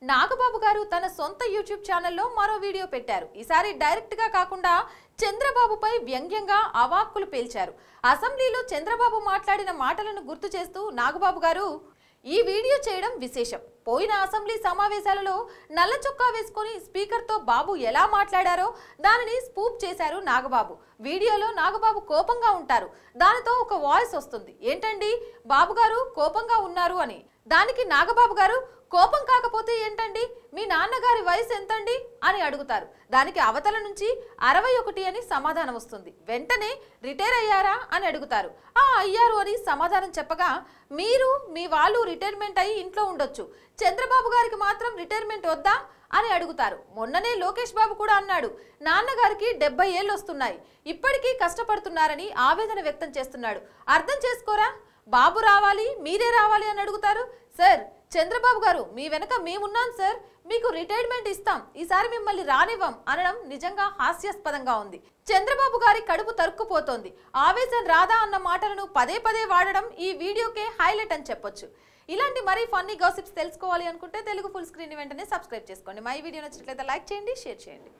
నాగబాబు గారు తన సొంత యూట్యూబ్ ఛానల్లో మరో వీడియో పెట్టారు. ఈసారి డైరెక్ట్ గా కాకుండా చంద్రబాబుపై వ్యంగ్యంగా అవాక్కులు పేల్చారు. అసెంబ్లీలో చంద్రబాబు మాట్లాడిన మాటలను గుర్తు చేస్తూ నాగబాబు గారు ఈ వీడియో చేయడం విశేషం. పోయిన అసెంబ్లీ సమావేశాలలో నల్ల చొక్కా వేసుకొని స్పీకర్తో బాబు ఎలా మాట్లాడారో దానిని స్పూప్ చేశారు నాగబాబు. వీడియోలో నాగబాబు కోపంగా ఉంటారు. దానితో ఒక వాయిస్ వస్తుంది, ఏంటండి బాబు గారు కోపంగా ఉన్నారు అని. దానికి నాగబాబు గారు, కోపం కాకపోతే ఏంటండి, మీ నాన్నగారి వయసు ఎంతండి అని అడుగుతారు. దానికి అవతల నుంచి 61 అని సమాధానం వస్తుంది. వెంటనే రిటైర్ అయ్యారా అని అడుగుతారు. అయ్యారు అని సమాధానం చెప్పగా, మీరు మీ వాళ్ళు రిటైర్మెంట్ అయ్యి ఇంట్లో ఉండొచ్చు, చంద్రబాబు గారికి మాత్రం రిటైర్మెంట్ వద్దా అని అడుగుతారు. మొన్ననే లోకేష్ బాబు కూడా అన్నాడు, నాన్నగారికి 70 ఏళ్ళు వస్తున్నాయి, ఇప్పటికీ కష్టపడుతున్నారని ఆవేదన వ్యక్తం చేస్తున్నాడు. అర్థం చేసుకోరా, బాబు రావాలి మీరే రావాలి అని అడుగుతారు. సార్ చంద్రబాబు గారు, మీ వెనక మేమున్నాం సార్, మీకు రిటైర్మెంట్ ఇస్తాం, ఈసారి మిమ్మల్ని రానివ్వం అనడం నిజంగా హాస్యాస్పదంగా ఉంది. చంద్రబాబు గారి కడుపు తరుక్కుపోతోంది. ఆవేశం రాదా అన్న మాటలను పదే పదే వాడడం ఈ వీడియోకే హైలైట్ అని చెప్పొచ్చు. ఇలాంటి మరీ ఫన్నీ గాసిప్స్ తెలుసుకోవాలి అనుకుంటే తెలుగు ఫుల్ స్క్రీన్ వెంటనే సబ్స్క్రైబ్ చేసుకోండి. మా ఈ వీడియో నచ్చినట్లయితే లైక్ చేయండి, షేర్ చేయండి.